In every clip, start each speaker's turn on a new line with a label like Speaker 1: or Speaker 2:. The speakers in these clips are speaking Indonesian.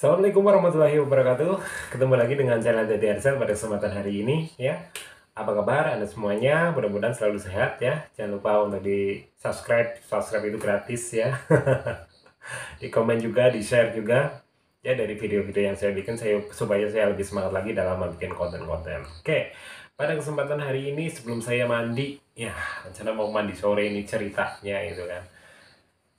Speaker 1: Assalamualaikum warahmatullahi wabarakatuh. Ketemu lagi dengan channel Dede Arsel pada kesempatan hari ini ya. Apa kabar Anda semuanya? Mudah-mudahan selalu sehat ya. Jangan lupa untuk di subscribe. Subscribe itu gratis ya. Di komen juga, di share juga ya dari video-video yang saya bikin supaya saya lebih semangat lagi dalam membuat konten-konten. Oke. Pada kesempatan hari ini sebelum saya mandi ya, rencana mau mandi sore ini ceritanya gitu kan.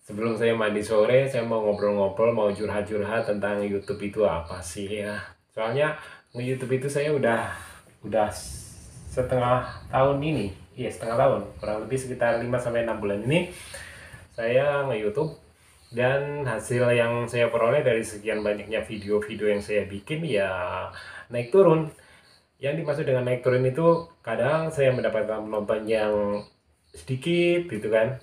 Speaker 1: Sebelum saya mandi sore, saya mau ngobrol-ngobrol, mau curhat-curhat tentang YouTube itu apa sih ya. Soalnya nge-YouTube itu saya udah setengah tahun ini. Iya, setengah tahun. Kurang lebih sekitar 5 sampai 6 bulan ini saya nge-YouTube dan hasil yang saya peroleh dari sekian banyaknya video-video yang saya bikin ya naik turun. Yang dimaksud dengan naik turun itu kadang saya mendapatkan penonton yang sedikit gitu kan,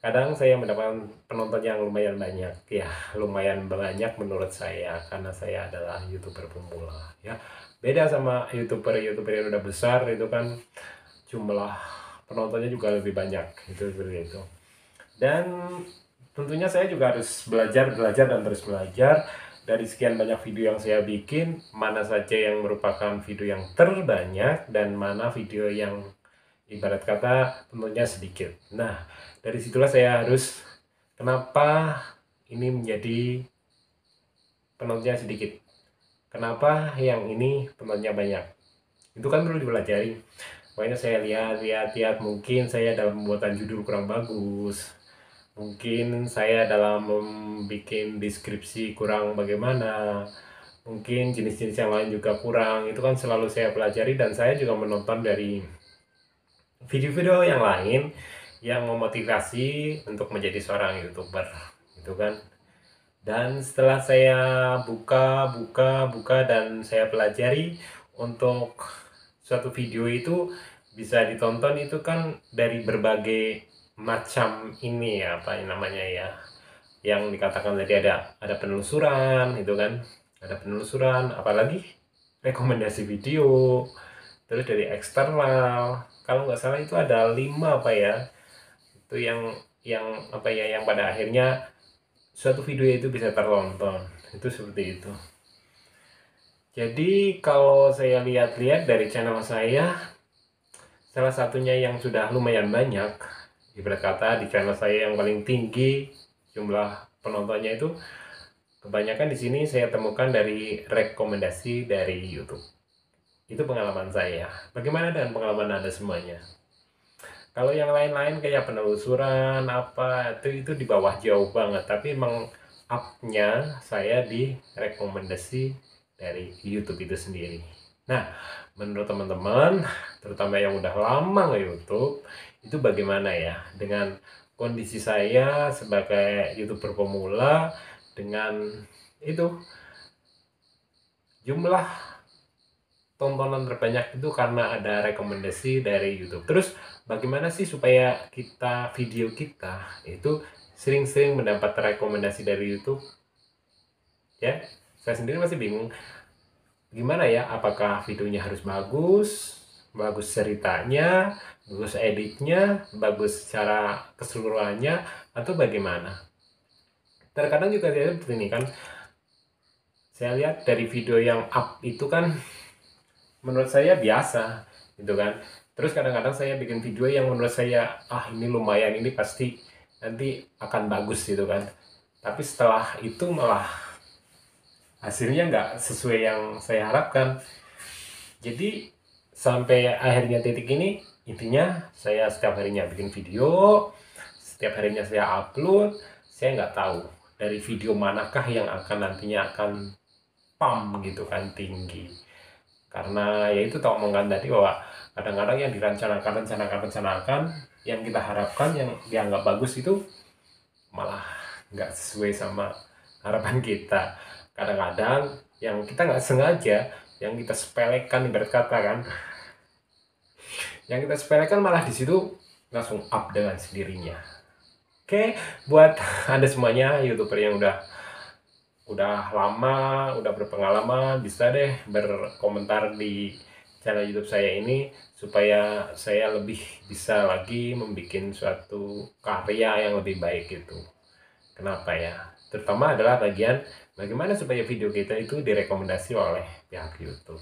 Speaker 1: kadang saya mendapatkan penonton yang lumayan banyak ya, lumayan banyak menurut saya karena saya adalah YouTuber pemula ya. Beda sama YouTuber yang udah besar itu kan jumlah penontonnya juga lebih banyak itu, seperti itu. Dan tentunya saya juga harus belajar dan terus belajar dari sekian banyak video yang saya bikin, mana saja yang merupakan video yang terbanyak dan mana video yang ibarat kata tentunya sedikit. Nah, dari situlah saya harus kenapa ini menjadi penontonnya sedikit, kenapa yang ini penontonnya banyak. Itu kan perlu dipelajari. Makanya saya lihat mungkin saya dalam pembuatan judul kurang bagus, mungkin saya dalam membuat deskripsi kurang bagaimana, mungkin jenis-jenis yang lain juga kurang. Itu kan selalu saya pelajari dan saya juga menonton dari video-video yang lain yang memotivasi untuk menjadi seorang YouTuber gitu kan. Dan setelah saya buka dan saya pelajari untuk suatu video itu bisa ditonton itu kan dari berbagai macam ini ya, apa namanya ya, yang dikatakan tadi ada penelusuran itu kan, ada penelusuran, apalagi rekomendasi video, terus dari eksternal, kalau nggak salah itu ada 5 apa ya, itu yang apa ya, yang pada akhirnya suatu video itu bisa tertonton, itu seperti itu. Jadi kalau saya lihat-lihat dari channel saya, salah satunya yang sudah lumayan banyak, ibarat kata di channel saya yang paling tinggi jumlah penontonnya itu, kebanyakan di sini saya temukan dari rekomendasi dari YouTube. Itu pengalaman saya. Bagaimana dengan pengalaman Anda semuanya? Kalau yang lain-lain kayak penelusuran apa itu di bawah jauh banget, tapi emang up-nya saya di rekomendasi dari YouTube itu sendiri. Nah, menurut teman-teman, terutama yang udah lama nge-YouTube, itu bagaimana ya dengan kondisi saya sebagai YouTuber pemula dengan itu jumlah tontonan terbanyak itu karena ada rekomendasi dari YouTube. Terus bagaimana sih supaya video kita itu sering-sering mendapat rekomendasi dari YouTube? Ya, saya sendiri masih bingung. Gimana ya? Apakah videonya harus bagus ceritanya, bagus editnya, bagus secara keseluruhannya, atau bagaimana? Terkadang juga saya seperti ini kan. Saya lihat dari video yang up itu kan menurut saya biasa gitu kan, terus kadang-kadang saya bikin video yang menurut saya ini lumayan, ini pasti nanti akan bagus gitu kan, tapi setelah itu malah hasilnya nggak sesuai yang saya harapkan. Jadi sampai akhirnya titik ini, intinya saya setiap harinya bikin video, setiap harinya saya upload, saya nggak tahu dari video manakah yang nantinya akan pam gitu kan, tinggi. Karena ya itu tak omongan tadi bahwa kadang-kadang yang direncanakan yang kita harapkan, yang dianggap bagus itu malah nggak sesuai sama harapan kita. Kadang-kadang yang kita nggak sengaja, yang kita sepelekan ibarat kata kan, yang kita sepelekan malah di situ langsung up dengan sendirinya. Oke, buat Anda semuanya YouTuber yang udah lama, udah berpengalaman, bisa deh berkomentar di channel YouTube saya ini supaya saya lebih bisa lagi membuat suatu karya yang lebih baik itu. Kenapa ya? Terutama adalah bagian bagaimana supaya video kita itu direkomendasi oleh pihak YouTube.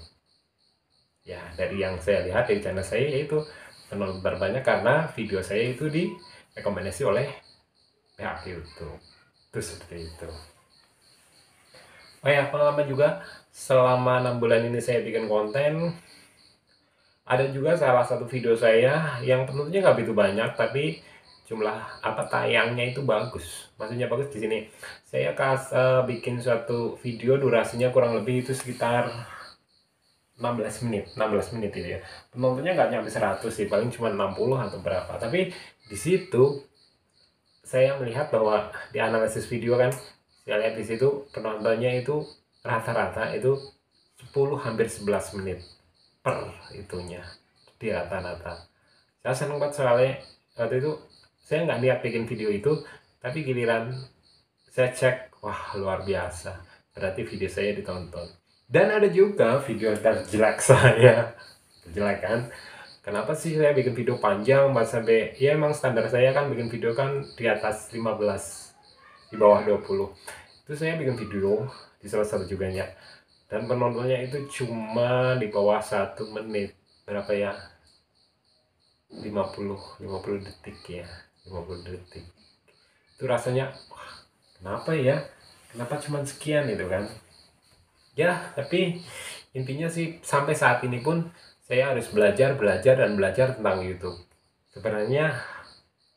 Speaker 1: Ya, dari yang saya lihat dari channel saya yaitu penonton terbanyak karena video saya itu direkomendasi oleh pihak YouTube. Itu seperti itu. Oh ya, pengalaman juga selama 6 bulan ini saya bikin konten, ada juga salah satu video saya yang penontonnya nggak begitu banyak, tapi jumlah tayangnya itu bagus. Maksudnya bagus di sini. Saya bikin suatu video durasinya kurang lebih itu sekitar 16 menit itu ya. Penontonnya nggak nyampe 100 sih, paling cuma 60 atau berapa. Tapi di situ saya melihat bahwa di analisis video kan, saya lihat di situ penontonnya itu rata-rata itu 10 hampir 11 menit per itunya di rata-rata. Saya senang banget soalnya waktu itu saya nggak niat bikin video itu, tapi giliran saya cek, wah luar biasa, berarti video saya ditonton. Dan ada juga video terjelek saya, jelek kan. Kenapa sih saya bikin video panjang sampai, ya emang standar saya kan bikin video kan di atas 15, di bawah 20. Itu saya bikin video di salah satu juga ya, dan penontonnya itu cuma di bawah 1 menit, berapa ya, 50 detik ya, 50 detik. Itu rasanya, wah, kenapa ya, kenapa cuma sekian itu kan ya. Tapi intinya sih sampai saat ini pun saya harus belajar tentang YouTube. Sebenarnya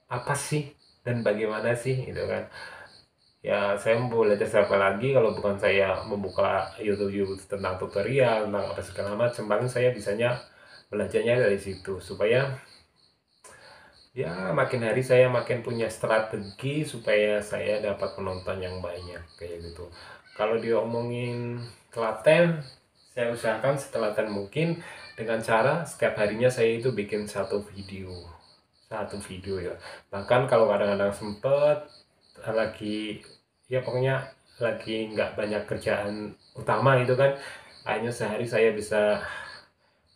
Speaker 1: apa sih dan bagaimana sih itu kan ya. Saya mau belajar siapa lagi kalau bukan saya membuka YouTube tentang tutorial tentang apa segala macam. Paling saya bisanya belajarnya dari situ, supaya ya makin hari saya makin punya strategi supaya saya dapat penonton yang banyak kayak gitu. Kalau diomongin telaten, saya usahakan setelaten mungkin dengan cara setiap harinya saya itu bikin satu video ya. Bahkan kalau kadang-kadang sempet lagi, ya pokoknya lagi nggak banyak kerjaan utama itu kan, hanya sehari saya bisa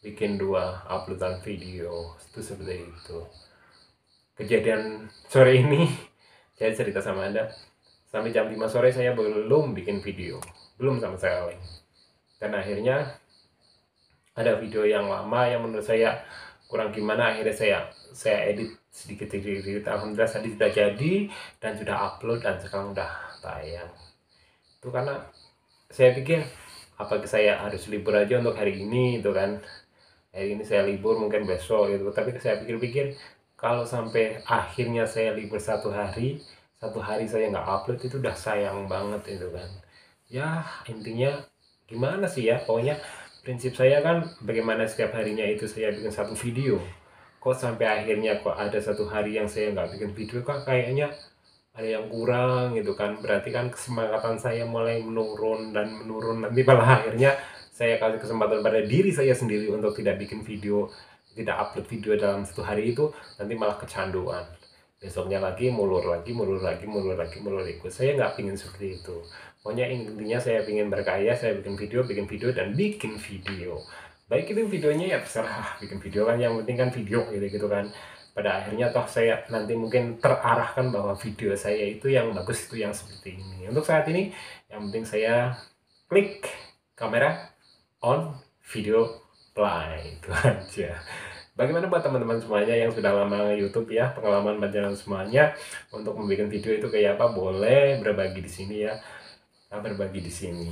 Speaker 1: bikin 2 uploadan video. Itu seperti itu. Kejadian sore ini saya cerita sama Anda, sampai jam 5 sore saya belum bikin video, belum sama sekali. Dan akhirnya ada video yang lama yang menurut saya kurang gimana, akhirnya saya edit sedikit, alhamdulillah tadi sudah jadi dan sudah upload dan sekarang udah tayang. Itu karena saya pikir apa saya harus libur aja untuk hari ini itu kan, hari ini saya libur mungkin besok gitu. Tapi saya pikir-pikir kalau sampai akhirnya saya libur satu hari saya nggak upload, itu udah sayang banget itu kan ya. Intinya gimana sih ya, pokoknya prinsip saya kan bagaimana setiap harinya itu saya bikin satu video. Kok sampai akhirnya kok ada satu hari yang saya nggak bikin video, kok kayaknya ada yang kurang gitu kan. Berarti kan kesemangatan saya mulai menurun nanti malah akhirnya saya kasih kesempatan pada diri saya sendiri untuk tidak bikin video, tidak upload video dalam satu hari itu, nanti malah kecanduan. Besoknya lagi mulur lagi. Saya nggak pingin seperti itu. Pokoknya intinya saya pingin berkarya, saya bikin video dan bikin video. Baik itu videonya ya terserah, bikin video kan yang penting kan video gitu kan. Pada akhirnya toh saya nanti mungkin terarahkan bahwa video saya itu yang bagus itu yang seperti ini. Untuk saat ini yang penting saya klik kamera, on, video, play, itu aja. Bagaimana buat teman-teman semuanya yang sudah lama YouTube ya, pengalaman panjang semuanya untuk membuat video itu kayak apa, boleh berbagi di sini ya. Nah, berbagi di sini.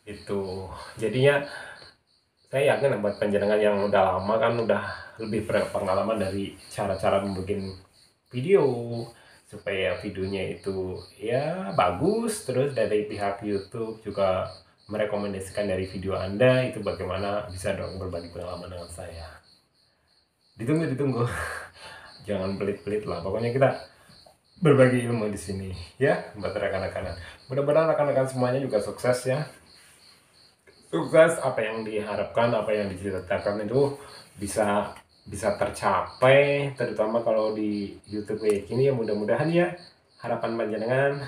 Speaker 1: Itu jadinya saya yakin buat panjenengan yang udah lama kan udah lebih berpengalaman dari cara-cara membuat video supaya videonya itu ya bagus. Terus dari pihak YouTube juga merekomendasikan dari video Anda itu bagaimana bisa dong berbagi pengalaman dengan saya. Ditunggu jangan pelit-pelit lah, pokoknya kita berbagi ilmu di sini ya buat rekan-rekan. Mudah-mudahan rekan-rekan semuanya juga sukses ya, sukses apa yang diharapkan, apa yang diceritakan itu bisa tercapai, terutama kalau di YouTube kayak gini ya. Mudah-mudahan ya harapan panjenengan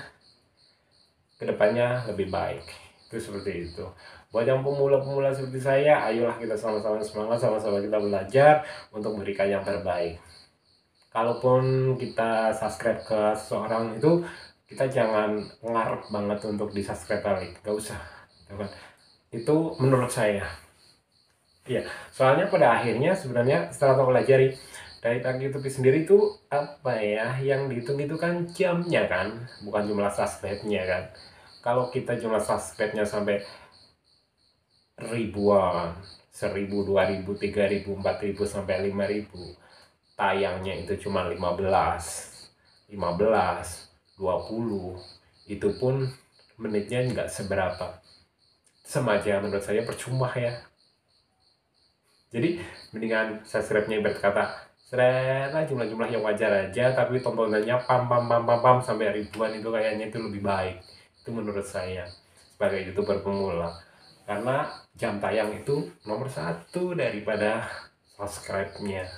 Speaker 1: kedepannya lebih baik. Itu seperti itu. Buat yang pemula-pemula seperti saya, ayolah kita sama-sama semangat, sama-sama kita belajar untuk memberikan yang terbaik. Kalaupun kita subscribe ke seseorang itu kita jangan ngarep banget untuk di subscribe balik, gak usah gitu kan. Itu menurut saya ya, soalnya pada akhirnya sebenarnya setelah aku pelajari dari tag YouTube sendiri itu apa ya, yang dihitung itu kan jamnya kan, bukan jumlah subscribe-nya kan. Kalau kita jumlah subscribe-nya sampai ribuan, 1000, 2000, 3000, 4000 sampai 5000, tayangnya itu cuma 15, 20, itu pun menitnya nggak seberapa, sama aja menurut saya percuma ya. Jadi mendingan subscribe-nya berkata serena jumlah-jumlah yang wajar aja, tapi tontonannya pam sampai ribuan, itu kayaknya itu lebih baik. Itu menurut saya sebagai YouTuber pemula, karena jam tayang itu nomor satu daripada subscribe-nya.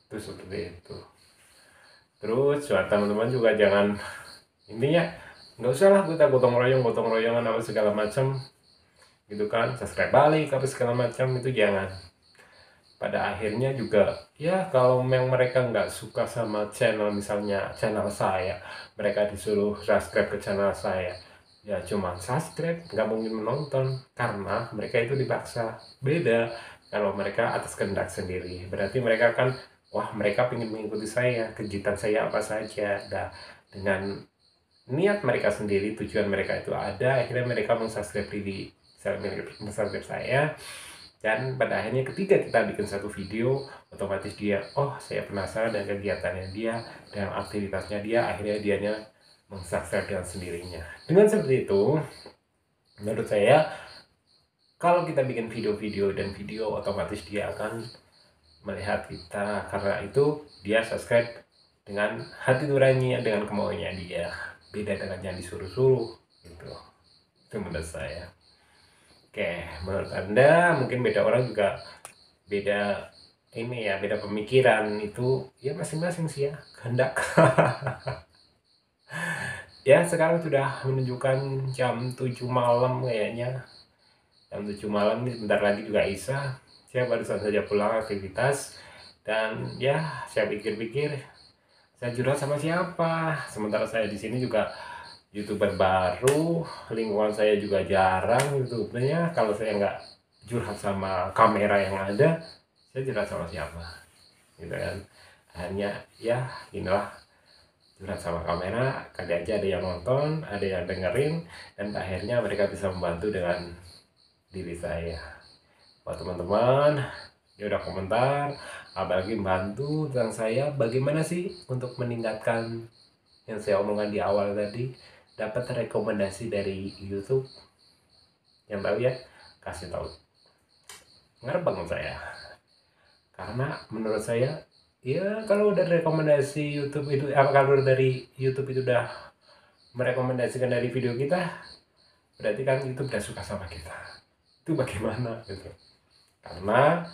Speaker 1: Itu seperti itu. Terus buat teman-teman juga jangan, intinya nggak usah lah kita gotong royongan apa segala macam gitu kan, subscribe balik apa segala macam, itu jangan. Pada akhirnya juga ya, kalau memang mereka nggak suka sama channel, misalnya channel saya, mereka disuruh subscribe ke channel saya, ya cuma subscribe, nggak mungkin menonton, karena mereka itu dipaksa. Beda kalau mereka atas kehendak sendiri, berarti mereka kan, wah mereka ingin mengikuti saya, kegiatan saya apa saja. Nah, dengan niat mereka sendiri, tujuan mereka itu ada, akhirnya mereka mensubscribe diri, mensubscribe saya. Dan pada akhirnya ketika kita bikin satu video, otomatis dia, oh saya penasaran dengan kegiatannya dia dan aktivitasnya dia, akhirnya dianya mensubscribe dengan sendirinya. Dengan seperti itu, menurut saya kalau kita bikin video-video dan video, otomatis dia akan melihat kita, karena itu dia subscribe dengan hati nuraninya, dengan kemauannya dia, beda dengan yang disuruh-suruh gitu. Itu menurut saya. Oke, menurut Anda mungkin beda, orang juga beda ini ya, beda pemikiran, itu ya masing-masing sih ya, kehendak. Ya sekarang sudah menunjukkan jam 7 malam kayaknya. Jam 7 malam ini, sebentar lagi juga Isya. Saya barusan saja pulang aktivitas, dan ya saya pikir-pikir, saya curhat sama siapa? Sementara saya di sini juga YouTuber baru, lingkungan saya juga jarang YouTubernya. Kalau saya nggak curhat sama kamera yang ada, saya curhat sama siapa gitu kan. Hanya ya inilah, curhat sama kamera, kali aja ada yang nonton, ada yang dengerin, dan akhirnya mereka bisa membantu dengan diri saya. Buat teman-teman ya udah komentar, apalagi membantu tentang saya, bagaimana sih untuk meningkatkan yang saya omongkan di awal tadi, dapat rekomendasi dari YouTube, yang tahu ya kasih tahu, ngarep banget saya. Karena menurut saya ya, kalau udah rekomendasi YouTube itu, kalau dari YouTube itu udah merekomendasikan dari video kita, berarti kan YouTube udah suka sama kita. Itu bagaimana gitu. Karena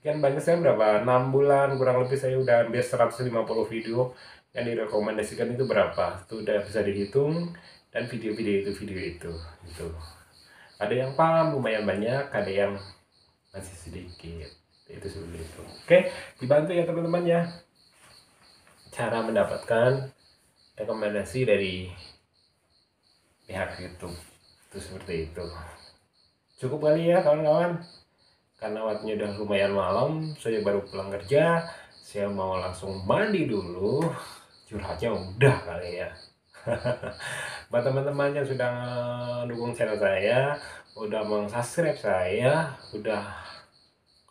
Speaker 1: kan banyak, saya berapa, 6 bulan kurang lebih saya udah hampir 150 video yang direkomendasikan. Itu berapa, itu udah bisa dihitung, dan video-video itu gitu. Ada yang paham lumayan banyak, ada yang masih sedikit, itu seperti itu. Oke, dibantu ya teman-teman ya, cara mendapatkan rekomendasi dari pihak YouTube itu seperti itu. Cukup kali ya kawan-kawan, karena waktunya udah lumayan malam, saya baru pulang kerja, saya mau langsung mandi dulu, curhatnya udah kali ya. Buat teman-teman yang sudah dukung channel saya, udah subscribe saya, udah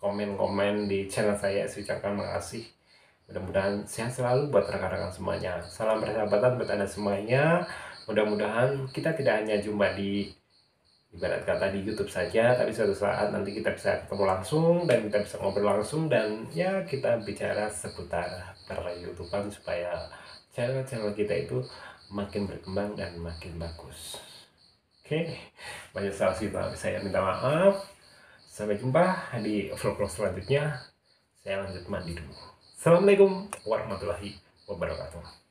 Speaker 1: komen-komen di channel saya, saya ucapkan makasih. Mudah-mudahan sehat selalu buat rekan-rekan semuanya. Salam persahabatan buat Anda semuanya. Mudah-mudahan kita tidak hanya jumpa di, ibarat kata, di YouTube saja, tapi suatu saat nanti kita bisa ketemu langsung, dan kita bisa ngobrol langsung, dan ya kita bicara seputar per-YouTubean, supaya channel-channel kita itu makin berkembang dan makin bagus. Oke, banyak salah saya minta maaf. Sampai jumpa di vlog-vlog selanjutnya. Saya lanjut mandi dulu. Assalamualaikum warahmatullahi wabarakatuh.